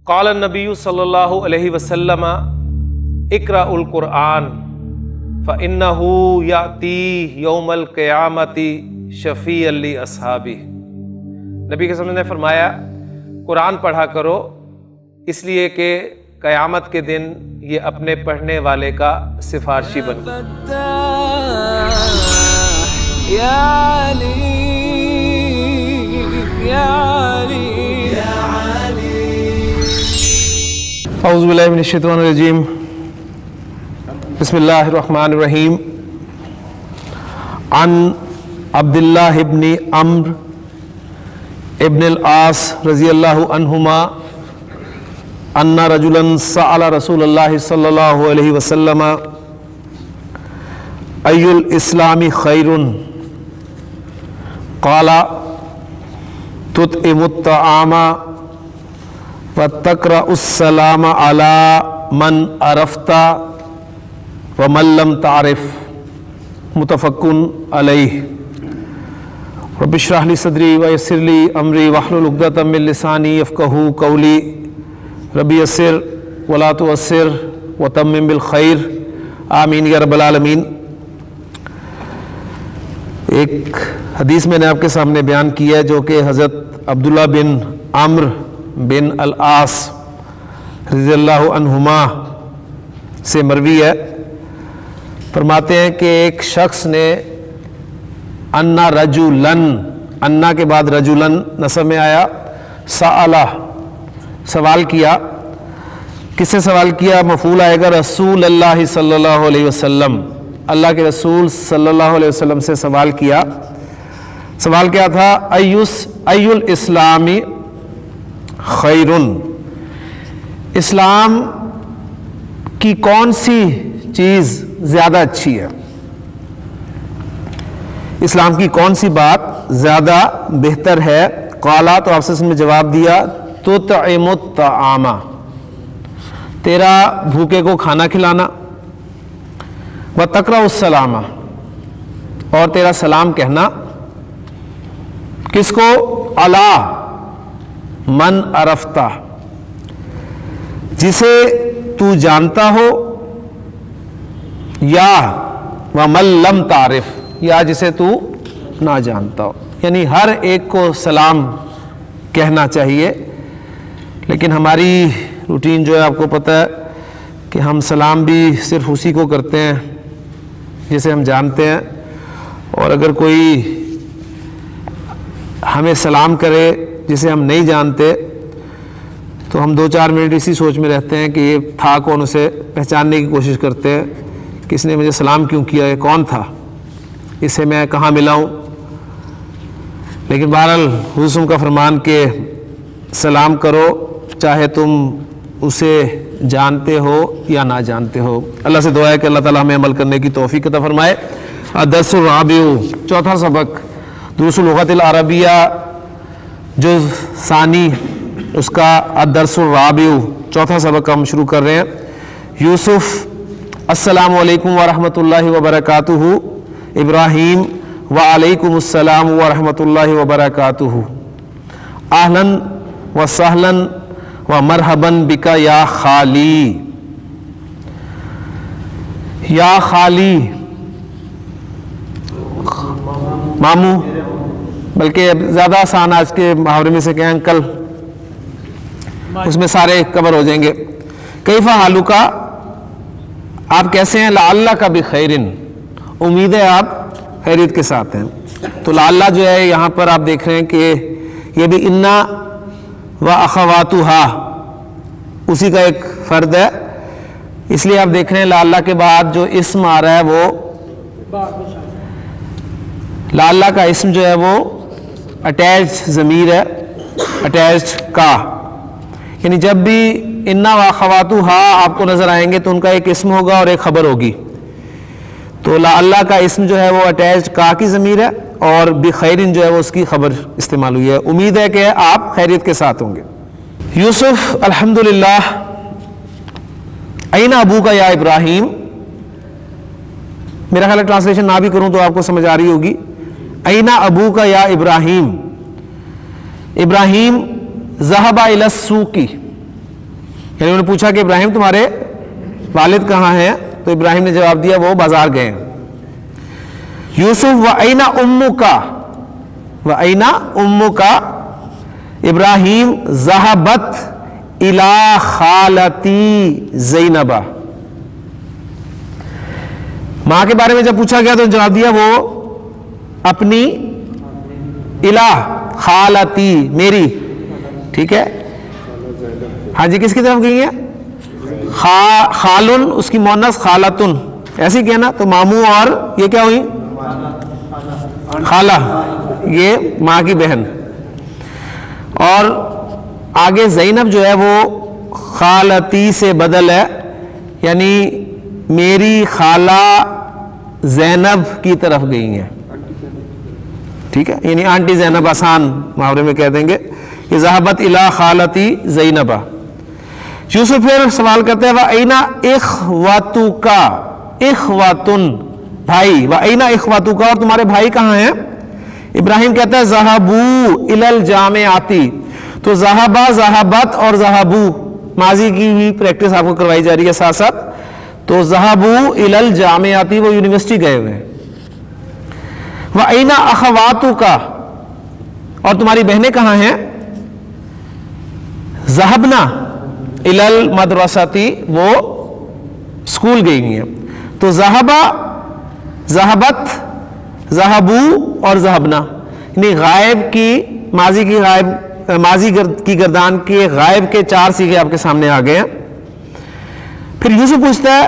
قال النبی صلی اللہ علیہ وسلم اقرأ القرآن فإنہ یأتی یوم القیامۃ شفیعا لأصحابہ۔ نبی کے صلی اللہ علیہ وسلم نے فرمایا قرآن پڑھا کرو، اس لیے کہ قیامت کے دن یہ اپنے پڑھنے والے کا سفارشی بن اعوذ باللہ من الشیطان الرجیم، بسم اللہ الرحمن الرحیم۔ عن عبداللہ ابن عمرو ابن العاص رضی اللہ عنہما ان رجلا سأل رسول اللہ صلی اللہ علیہ وسلم ای الاسلام خیر قال تطعم الطعام وتقرأ السلام على من عرفت ومن لم تعرف، متفق علیہ۔ رب اشرح لی صدری ویسر لی امری واحلل عقدۃ من لسانی یفقہوا قولی، رب یسر ولا تعسر وتمم بالخیر، آمین یا رب العالمین۔ ایک حدیث میں نے آپ کے سامنے بیان کی ہے جو کہ حضرت عبداللہ بن عمرو بن العاص رضی اللہ عنہما سے مروی ہے۔ فرماتے ہیں کہ ایک شخص نے انا رجلن، انا کے بعد رجلن نسب میں آیا، سألہ سوال کیا، کس سے سوال کیا؟ مفعول آئے گا رسول اللہ صلی اللہ علیہ وسلم، اللہ کے رسول صلی اللہ علیہ وسلم سے سوال کیا۔ سوال کیا تھا؟ ای الاسلام خیر، اسلام کی کون سی چیز زیادہ اچھی ہے، اسلام کی کون سی بات زیادہ بہتر ہے؟ قالا، تو آپ سے نے جواب دیا تطعم الطعام، تیرا بھوکے کو کھانا کھلانا، وتقرأ السلام، اور تیرا سلام کہنا، کس کو؟ علی من عرفت، جسے تو جانتا ہو، یا ومن لم تعرف، یا جسے تو نہ جانتا ہو، یعنی ہر ایک کو سلام کہنا چاہیے۔ لیکن ہماری روٹین جو ہے آپ کو پتہ ہے کہ ہم سلام بھی صرف اسی کو کرتے ہیں جسے ہم جانتے ہیں، اور اگر کوئی ہمیں سلام کرے جسے ہم نہیں جانتے تو ہم 2-4 منٹ اسی سوچ میں رہتے ہیں کہ یہ تھا کون، اسے پہچاننے کی کوشش کرتے ہیں کہ اس نے مجھے سلام کیوں کیا، یہ کون تھا، اسے میں کہاں ملا ہوں۔ لیکن بہرحال حضور کا فرمان کہ سلام کرو چاہے تم اسے جانتے ہو یا نہ جانتے ہو۔ اللہ سے دعا ہے کہ اللہ تعالیٰ ہمیں عمل کرنے کی توفیق عطا فرمائے۔ الدرس الرابع، چوتھا سبق، دروس اللغۃ العربیہ جز ثانی، اس کا الدرس الرابع، چوتھا سبق ہم شروع کر رہے ہیں۔ یوسف، السلام علیکم ورحمۃ اللہ وبرکاتہ۔ ابراہیم، وعلیکم السلام ورحمۃ اللہ وبرکاتہ۔ اہلاً وسہلاً ومرحباً بک یا خالی، یا خالی مامو، بلکہ زیادہ آسان آج کے محاورے میں سے کہیں انکل، اس میں سارے کور ہو جائیں گے۔ کیف حالک، آپ کیسے ہیں؟ لعلک بخیر، امید ہے آپ خیریت کے ساتھ ہیں۔ تو لعلہ جو ہے یہاں پر آپ دیکھ رہے ہیں کہ یہ بھی انا و اخواتہا اسی کا ایک فرد ہے، اس لیے آپ دیکھ رہے ہیں لعلہ کے بعد جو اسم آ رہا ہے وہ لعلہ کا اسم جو ہے وہ اٹیچڈ ضمیر ہے، اٹیچڈ کا، یعنی جب بھی انا و اخواتہا آپ کو نظر آئیں گے تو ان کا ایک اسم ہوگا اور ایک خبر ہوگی۔ تو لعلہ کا اسم جو ہے وہ اٹیچڈ کا کی ضمیر ہے، اور بخیرن جو ہے وہ اس کی خبر استعمال ہوئی ہے، امید ہے کہ آپ خیریت کے ساتھ ہوں گے۔ یوسف، الحمدللہ، این ابوک یا ابراہیم، میرا خیال ہے ٹرانسلیشن نہ بھی کروں تو آپ کو سمجھ آ رہی ہوگی۔ این ابوک یا ابراہیم، ابراہیم ذہب الی السوق، یعنی انہوں نے پوچھا کہ ابراہیم تمہارے والد کہاں ہیں؟ تو ابراہیم نے جواب دیا وہ بازار گئے ہیں. یوسف وَأَيْنَ أُمُّكَ وَأَيْنَ أُمُّكَ ابراہیم ذهبت إِلَى خَالَتِي زینبہ. ماں کے بارے میں جب پوچھا گیا تو جواب دیا وہ اپنی الہ خالتی میری. ٹھیک ہے. ہاں جی کس کی طرف گئی ہیں؟ خالن اس کی مونس خالتن ایسی کیا نا. تو ماموں اور یہ کیا ہوئی؟ خالہ یہ ماں کی بہن. اور آگے زینب جو ہے وہ خالتی سے بدل ہے یعنی میری خالہ زینب کی طرف گئی ہیں. ٹھیک ہے یعنی آنٹی زینب آسان محاورے میں کہہ دیں گے کہ ذہبت الی خالتی زینبہ. یوسف پھر سوال کرتے ہیں وَأَيْنَ إِخْوَتُكَ اخواتن بھائی وَأَيْنَ إِخْوَتُكَ اور تمہارے بھائی کہاں ہیں؟ ابراہیم کہتا ہے ذَهَبُوا إِلَى الْجَامِعَةِ. تو ذہبہ ذہبت اور ذہبوا ماضی کی بھی پریکٹس آپ کو کروائی جا رہی ہے ساتھ ساتھ. تو ذَهَبُوا إِلَى الْجَامِعَةِ وہ یونیورسٹی گئے ہوئے ہیں. وَأَيْنَ أَخَوَاتُكَ اور تمہاری بہنیں کہاں ہیں؟ ذَهَبْنَا إِلَى الْمَدْرَسَةِ وہ اسکول گئی ہیں. تو ذہبہ ذہبت ذہبوا اور ذہبنا یعنی غائب کی ماضی کی گردان کے غائب کے 4 صیغے آپ کے سامنے آ گئے ہیں. پھر یوسف پوچھتا ہے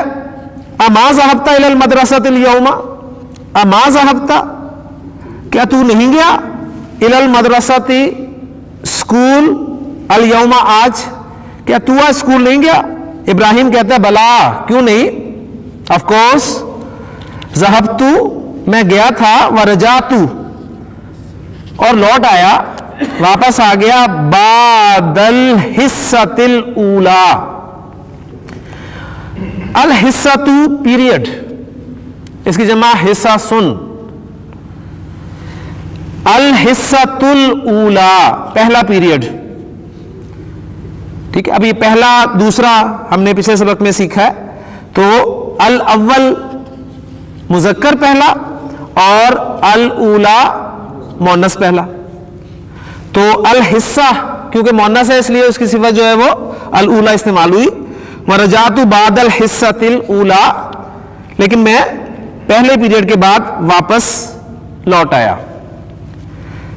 اما ذہبت الی المدرسۃ اليوم اما ذہبت کیا تو نہیں گیا الی المدرسۃ اسکول اليوم آج کیا تو اسکول نہیں گیا؟ ابراہیم کہتا ہے بلا کیوں نہیں آف کورس ذہبت میں گیا تھا ورجعت اور لوٹ آیا واپس آ گیا بعد الحصۃ الاولی. الحصۃ پیریڈ اس کی جمع حصہ سن. الحصۃ الاولی پہلا پیریڈ. ٹھیک ہے اب یہ پہلا دوسرا ہم نے پچھلے سبق میں سیکھا ہے. تو الاول مذکر پہلا اور الاولی مؤنث پہلا. تو الحصہ کیونکہ مؤنث ہے اس لیے اس کی صفت جو ہے وہ الاولی استعمال ہوئی. ورجعت بعد الحصۃ الاولی لیکن میں پہلے پیریڈ کے بعد واپس لوٹ آیا.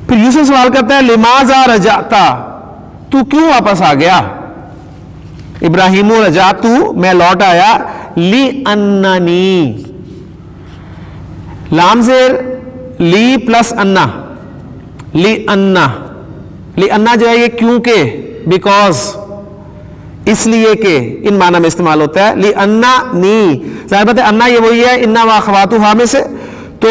پھر یوسف سوال کرتا ہے لماذا رجعت تو کیوں واپس آ گیا؟ ابراہیم رجعت میں لوٹ آیا لِأَنَّنِي لام زیر لی پلس انا لِأَنَّ جو ہے یہ کیونکہ بیکاز اس لیے کہ ان معنی میں استعمال ہوتا ہے. لِأَنَّنِي ظاہر بات ہے انا یہ وہی ہے انا وَأَخَوَاتُهَا میں سے. تو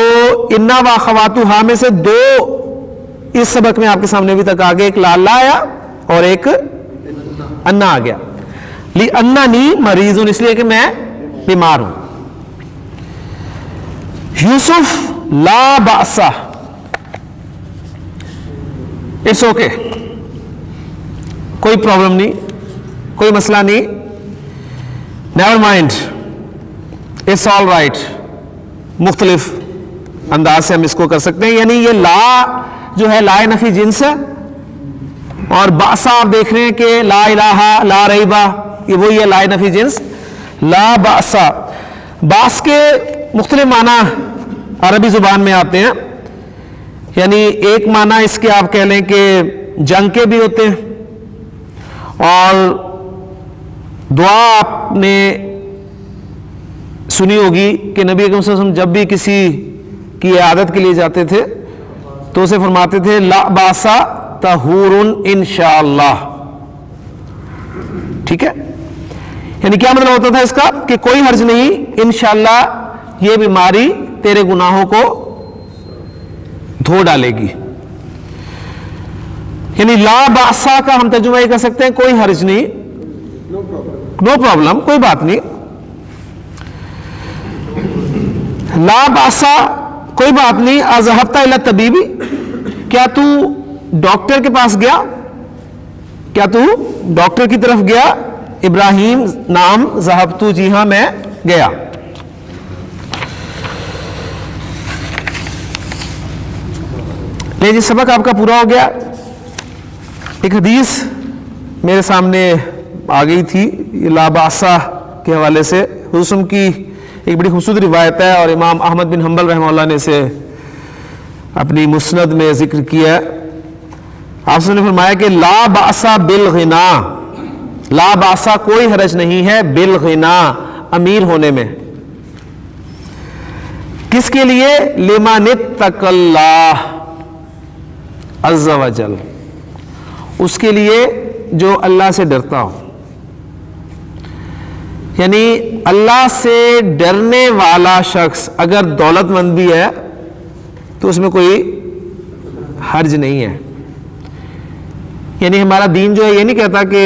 انا وَأَخَوَاتُهَا میں سے 2 اس سبق میں آپ کے سامنے ابھی تک آگے ایک لالا آیا اور ایک انا آ گیا. لِأَنَّنِي مریض اس لیے کہ میں بیمار ہوں. یوسف لا بأس اٹس اوکے کوئی پرابلم نہیں کوئی مسئلہ نہیں. Never mind it's all right. مختلف انداز سے ہم اس کو کر سکتے ہیں. یعنی یہ لا جو ہے لا نفی جنس ہے اور باسا آپ دیکھ رہے ہیں کہ لا الہ لا ریبہ یہ وہی ہے لا نفی جنس. لا باسا باس کے مختلف معنی عربی زبان میں آتے ہیں. یعنی ایک معنی اس کے آپ کہہ لیں کہ جنگ کے بھی ہوتے ہیں. اور دعا آپ نے سنی ہوگی کہ نبی اکرم صلی اللہ علیہ وسلم جب بھی کسی کی عیادت کے لیے جاتے تھے تو اسے فرماتے تھے لا باسا طہور انشاءاللہ. ٹھیک ہے یعنی کیا مطلب ہوتا تھا اس کا کہ کوئی حرج نہیں انشاءاللہ یہ بیماری تیرے گناہوں کو دھو ڈالے گی. یعنی لا باسا کا ہم ترجمہ یہ کر سکتے ہیں کوئی حرج نہیں نو پرابلم کوئی بات نہیں. لا باسا کوئی بات نہیں. اذهبت الى الطبیب کیا تو ڈاکٹر کے پاس گیا کیا تو ڈاکٹر کی طرف گیا ابراہیم نام ذہبتو، جی ہاں میں گیا. لے جی سبق آپ کا پورا ہو گیا. ایک حدیث میرے سامنے آ گئی تھی لا باسا کے حوالے سے. حسن کی ایک بڑی خوبصورت روایت ہے اور امام احمد بن حنبل رحمہ اللہ نے اسے اپنی مسند میں ذکر کیا ہے. آپ نے فرمایا کہ لا باسا بالغنا، لا باسا کوئی حرج نہیں ہے بالغنا امیر ہونے میں. کس کے لیے؟ لمن اتقى اللہ عز وجل، اس کے لیے جو اللہ سے ڈرتا ہو. یعنی اللہ سے ڈرنے والا شخص اگر دولت مند بھی ہے تو اس میں کوئی حرج نہیں ہے. یعنی ہمارا دین جو ہے یہ نہیں کہتا کہ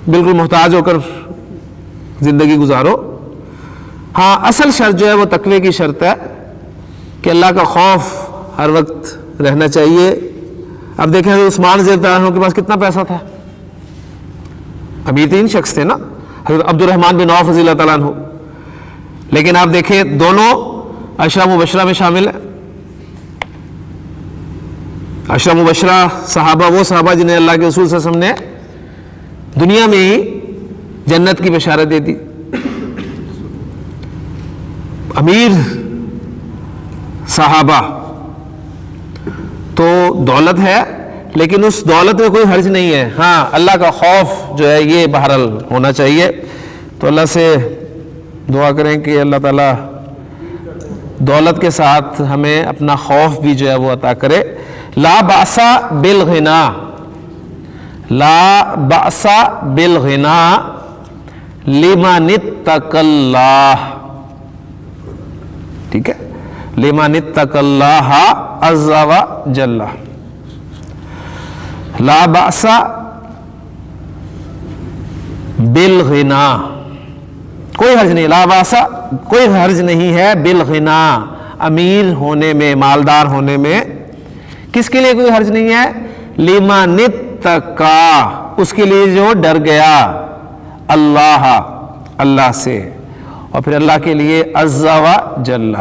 بالکل محتاج ہو کر زندگی گزارو. ہاں اصل شرط جو ہے وہ تقوی کی شرط ہے کہ اللہ کا خوف ہر وقت رہنا چاہیے. اب دیکھیں حضرت عثمان رضی اللہ عنہ کے پاس کتنا پیسہ تھا، امیر تین شخص تھے نا، حضرت عبد الرحمن بن عوف رضی اللہ تعالیٰ عنہ. لیکن آپ دیکھیں دونوں عشرہ مبشرہ میں شامل ہیں. عشرہ مبشرہ صحابہ وہ صحابہ جنہیں اللہ کے رسول صلی اللہ علیہ وسلم نے دنیا میں ہی جنت کی بشارت دے دی. امیر صحابہ تو دولت ہے لیکن اس دولت میں کوئی حرج نہیں ہے. ہاں اللہ کا خوف جو ہے یہ بہرحال ہونا چاہیے. تو اللہ سے دعا کریں کہ اللہ تعالیٰ دولت کے ساتھ ہمیں اپنا خوف بھی جو ہے وہ عطا کرے. لا بأسا بالغنا، لا بأسا بالغنا لمن اتقى اللہ. ٹھیک ہے، لمن اتقى اللہ عز وجل. لا بأس بالغنا، کوئی حرج نہیں. لا بأس کوئی حرج نہیں ہے بالغنا امیر ہونے میں، مالدار ہونے میں. کس کے لیے کوئی حرج نہیں ہے؟ لمن اتقى، اس کے لیے جو ڈر گیا اللہ، اللہ سے، اور پھر اللہ کے لیے عز وجل.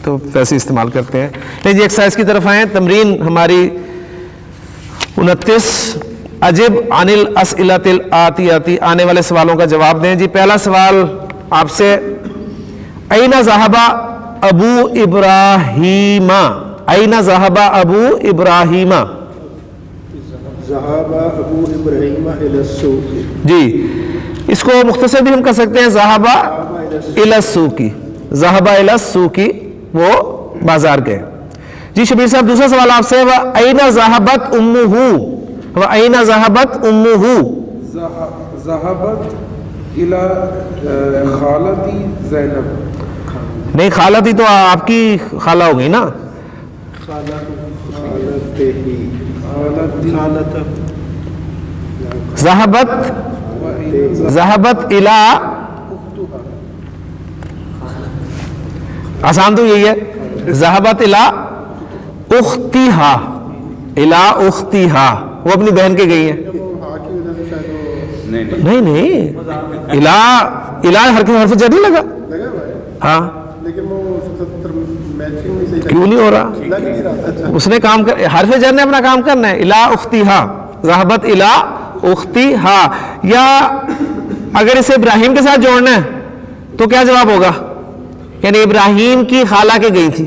تو پیسے استعمال کرتے ہیں. لیکن ایکسرسائز کی طرف آئیں. تمرین ہماری 29. اجب عن الاسئلۃ الآتیۃ، آنے والے سوالوں کا جواب دیں. جی پہلا سوال آپ سے، این ذہب ابو ابراہیم، این ذہب ابو ابراہیم. ذهب ابو ابراہیم الی السوق. جی اس کو مختصر بھی ہم کہہ سکتے ہیں ذہب الی السوق، ذہب الی السوق، وہ بازار گئے. جی شبیر صاحب دوسرا سوال آپ سے، وَأَيْنَ ذَهَبَتْ أُمُّهُ، وَأَيْنَ ذَهَبَتْ أُمُّهُ. ذهبت الى خالتی زینب. نہیں خالتی تو آپ کی خالہ ہو گئی نا. ذهبت الى، آسان تو یہی ہے، ذهبت الى اختها، الى اختها، وہ اپنی بہن کے گئی ہیں. نہیں نہیں، الى حرف جر نہیں لگا. ہاں کیوں نہیں ہو رہا؟ اس نے کام کر، حرف جر نے اپنا کام کرنا ہے. الى اختها، ذهبت الى اختها. یا اگر اسے ابراہیم کے ساتھ جوڑنا ہے تو کیا جواب ہوگا؟ یعنی ابراہیم کی خالہ کے گئی تھی،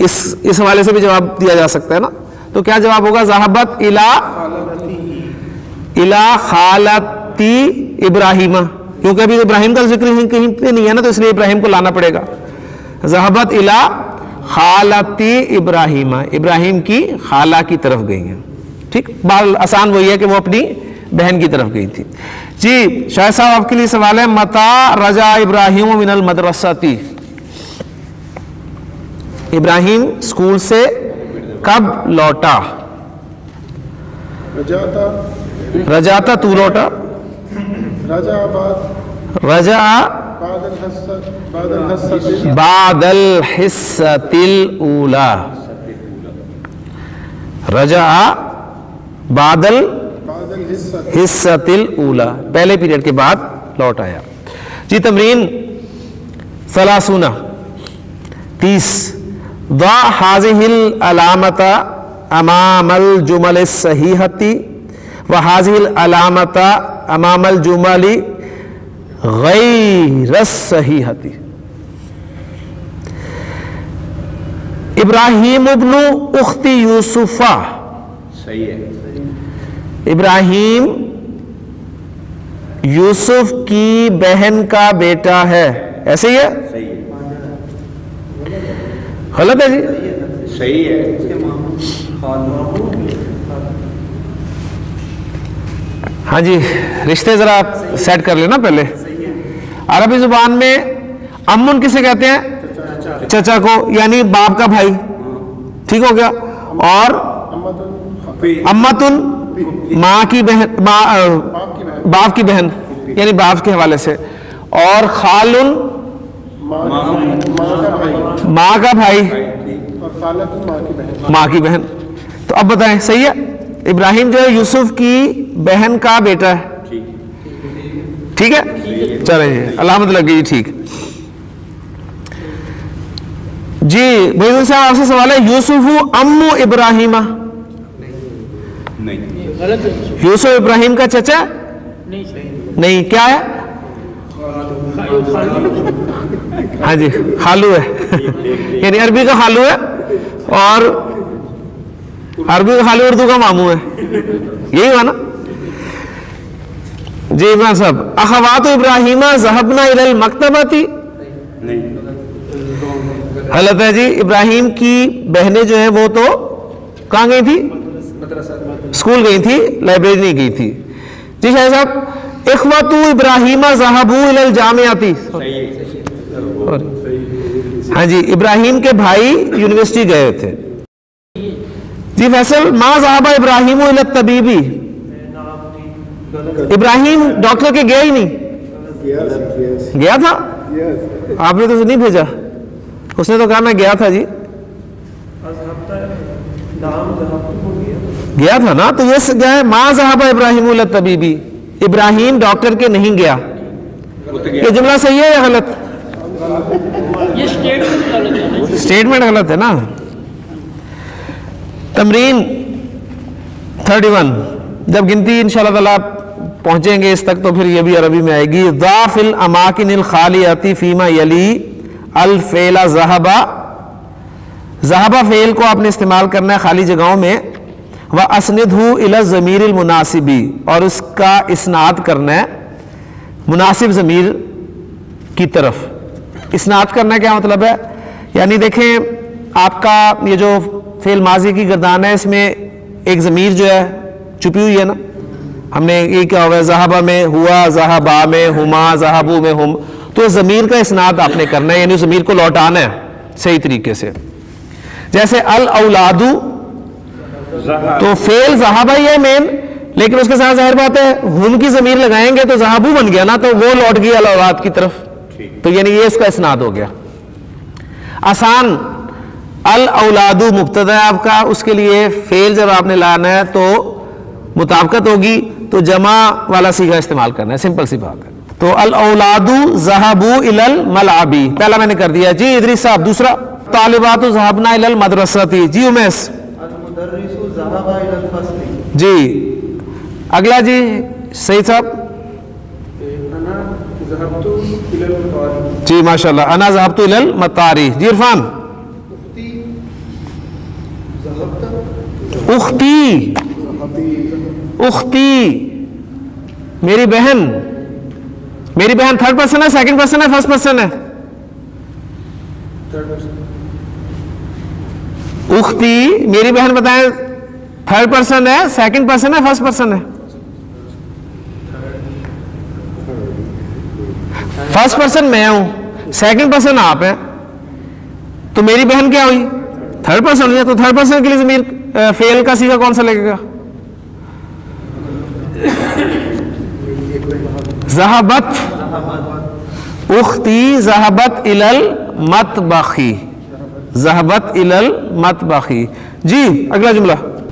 اس حوالے سے بھی جواب دیا جا سکتا ہے نا. تو کیا جواب ہوگا؟ ذهبت الى خالتی ابراہیم، کیونکہ ابھی ابراہیم کا ذکر کہیں پہ نہیں ہے نا، تو اس لیے ابراہیم کو لانا پڑے گا. ذهبت الى خالتی ابراہیم، ابراہیم کی خالہ کی طرف گئی ہیں. ٹھیک، بال آسان وہی ہے کہ وہ اپنی بہن کی طرف گئی تھی. جی شاہد صاحب آپ کے لیے سوال ہے، متی رجع ابراہیم من المدرسۃ، ابراہیم اسکول سے کب لوٹا؟ رجعتا تو لوٹا، رجع بعد الحصۃ الاولی، رجع بعد حصۃ الاولی، پہلے پیریڈ کے بعد لوٹ آیا. جی تمرین 30 ضع هذه العلامة امام الجمل الصحیحة وهذه العلامة امام الجمل غیر الصحیحة. ابراہیم ابن اخت یوسف، صحیح ہے. ابراہیم یوسف کی بہن کا بیٹا ہے، ایسے ہی ہے؟ صحیح ہے. غلط ہے جی؟ صحیح ہے. ہاں جی، رشتے ذرا آپ سیٹ کر لینا پہلے. عربی زبان میں امن کسے کہتے ہیں؟ چچا کو، یعنی باپ کا بھائی، ٹھیک ہو گیا. اور امتن ماں کی بہن، باپ کی بہن یعنی باپ کے حوالے سے. اور خالن ماں کا بھائی، ماں کی بہن. تو اب بتائیں صحیح ہے؟ ابراہیم جو ہے یوسف کی بہن کا بیٹا ہے، ٹھیک ہے؟ چلیں جی، علامت لگ گئی. ٹھیک جی. بھائی صاحب آپ سے سوال ہے، یوسف امو ابراہیم، یوسف ابراہیم کا چچا نہیں، کیا ہے؟ ہاں جی، خالو ہے، یعنی عربی کا خالو ہے، اور عربی کا خالو اردو کا ماموں ہے، یہی ہوا نا جی. عمران صاحب اخوات ابراہیم ذهبنا الى المکتبۃ، غلط ہے جی. ابراہیم کی بہنیں جو ہیں وہ تو کہاں گئی تھی؟ اسکول گئی تھی، لائبریری نہیں گئی تھی. جی شاہ صاحب اخوات ابراہیم ذهبوا الى الجامعۃ، ہاں جی، ابراہیم کے بھائی یونیورسٹی گئے تھے. جی فیصل ما ذهب ابراہیم الى الطبیب، ابراہیم ڈاکٹر کے گیا ہی نہیں، گیا تھا؟ آپ نے تو نہیں بھیجا، اس نے تو کہا میں گیا تھا جی. گیا تھا نا، تو یہ کیا ہے؟ ما ذهب ابراہیم الى الطبیب، ابراہیم ڈاکٹر کے نہیں گیا. یہ جملہ صحیح ہے یا غلط؟ یہ اسٹیٹمنٹ غلط ہے نا. تمرین 31 جب گنتی انشاءاللہ تعالیٰ پہنچیں گے اس تک تو پھر یہ بھی عربی میں آئے گی. ضع فی الاماکن الخالیۃ فیما یلی الفعل ذهب، ذهب فعل کو آپ نے استعمال کرنا ہے خالی جگہوں میں. واسندہ الی الضمیر المناسب، اور اس کا اسناد کرنا ہے مناسب ضمیر کی طرف. اسناد کرنا کیا مطلب ہے؟ یعنی دیکھیں آپ کا یہ جو فعل ماضی کی گردان ہے، اس میں ایک ضمیر جو ہے چھپی ہوئی ہے نا. ہم نے یہ کیا ہوا ہے؟ ذہبہ میں ہوا، ذہبا میں ہما، ذہبو میں ہم. تو ضمیر کا اسناد آپ نے کرنا ہے، یعنی ضمیر کو لوٹانا ہے صحیح طریقے سے. جیسے الاولاد، تو فعل ذہبہ ہی ہے مین، لیکن اس کے ساتھ ظاہر بات ہے ہم کی ضمیر لگائیں گے تو ذہبو بن گیا نا، تو وہ لوٹ گیا الاولاد کی طرف. تو یعنی یہ اس کا اسناد ہو گیا. آسان، الاولاد مبتدا ہے آپ کا، اس کے لیے فعل جب آپ نے لانا ہے تو مطابقت ہوگی تو جمع والا صیغہ استعمال کرنا ہے، سمپل سی بات ہے. تو الاولاد ذهبوا الى الملعب، پہلا میں نے کر دیا. جی ادریس صاحب دوسرا، طالبات ذهبنا الى المدرسة. جی امیس. المدرس ذهب الى الفصل. جی اگلا جی سعید صاحب. انا ذهبت الى المطار. جی ماشاءاللہ، انا ذهبت الى المطار. جی عرفان. اختی، اختی میری بہن. میری بہن تھرڈ پرسن ہے، سیکنڈ پرسن ہے، فرسٹ پرسن ہے؟ اختی میری بہن بتائیں، تھرڈ پرسن ہے، سیکنڈ پرسن ہے، فرسٹ پرسن ہے؟ فرسٹ پرسن میں ہوں، سیکنڈ پرسن آپ ہیں، تو میری بہن کیا ہوئی؟ تھرڈ پرسن ہوئی. تو تھرڈ پرسن کے لیے ضمیر فعل کا صیغہ کون سا لگے گا؟ ذهبت اختی ذهبت الى المطبخ، ذهبت الى المطبخ. جی اگلا جملہ.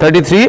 33,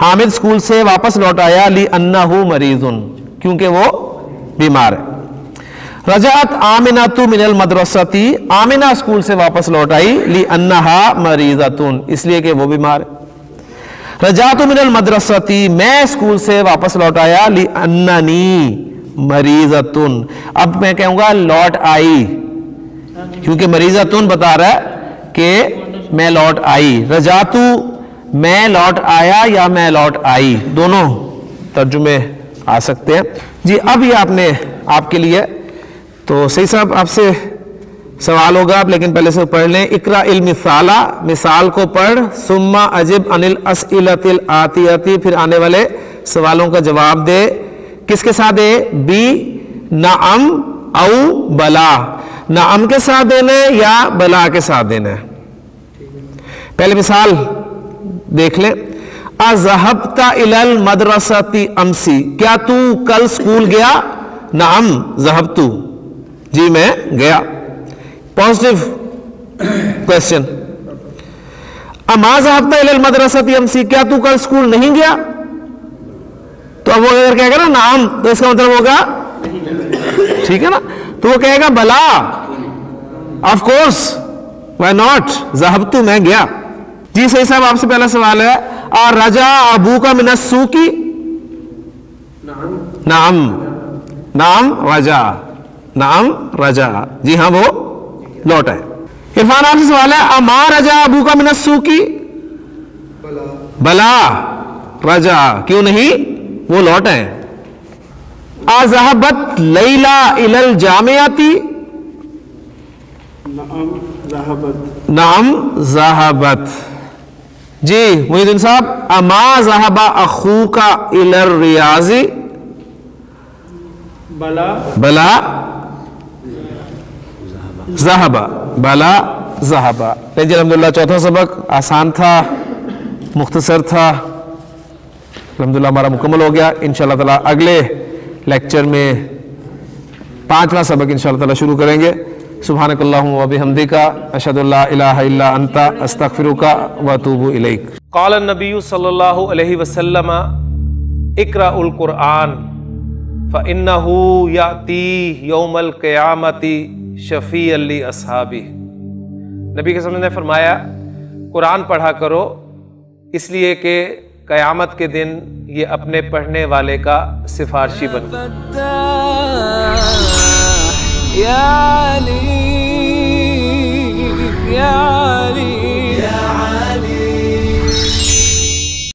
حامد اسکول سے واپس لوٹ آیا لِأَنَّهُ مَرِيضٌ کیونکہ وہ بیمار ہے۔ رجعت آمنۃ من المدرسۃ آمنہ اسکول سے واپس لوٹ آئی لِأَنَّهَا مَرِيضَةٌ اس لیے کہ وہ بیمار ہے۔ رجعت من المدرسۃ میں اسکول سے واپس لوٹ آیا لِأَنَّنِي مَرِيضَةٌ اب میں کہوں گا لوٹ آئی کیونکہ مریضۃ بتا رہا ہے کہ میں لوٹ آئی۔ رجعتو میں لوٹ آیا یا میں لوٹ آئی دونوں ترجمے آ سکتے ہیں جی۔ اب یہ آپ کے لیے تو صحیح صاحب آپ سے سوال ہوگا لیکن پہلے سے پڑھ لیں۔ اقرأ المثال مثال کو پڑھ، ثم اجب عن الاسئلۃ الآتیۃ پھر آنے والے سوالوں کا جواب دے۔ کس کے ساتھ دے؟ بی نعم او بلا، نعم کے ساتھ دینا ہے یا بلا کے ساتھ دینا ہے۔ پہلے مثال دیکھ لیں۔ اذهبت الى المدرسة امسی کیا تو کل اسکول گیا؟ نعم ذهبت جی میں گیا۔ Positive question. اما ذهبت الى المدرسة امسی کیا تو کل اسکول نہیں گیا؟ تو اب وہ اگر کہے گا نا نعم تو اس کا مطلب ہوگا ٹھیک ہے نا، تو وہ کہے گا بلا آف کورس وائی ناٹ ذهبت میں گیا جی۔ صحیح صاحب آپ سے پہلا سوال ہے رجع ابوک من السوق نعم نعم رجع نعم رجع جی ہاں وہ لوٹ آئے۔ عرفان آپ سے سوال ہے اما رجع ابوک من السوق بلا رجع کیوں نہیں وہ لوٹ آئے۔ اذهبت لیلا الى الجامعۃ نعم ذهبت نعم ذهبت جی۔ محی الدین صاحب اما ذهب اخوک الى الریاض بلا بلا ذهب بلا ذهب۔ لیکن الحمدللہ چوتھا سبق آسان تھا، مختصر تھا، الحمدللہ ہمارا مکمل ہو گیا۔ انشاءاللہ تعالی اگلے لیکچر میں 5واں سبق انشاءاللہ تعالی شروع کریں گے۔ سبحانک اللہم و بحمدک اشہد ان لا الہ الا انت استغفرک و اتوب الیک۔ قال النبی صلی اللہ علیہ وسلم اقرأ القرآن فإنه یأتی یوم القیامۃ شفیعا لاصحابہ۔ نبی کے وسلم نے فرمایا قرآن پڑھا کرو اس لیے کہ قیامت کے دن یہ اپنے پڑھنے والے کا سفارشی بن۔ یا علی یا علی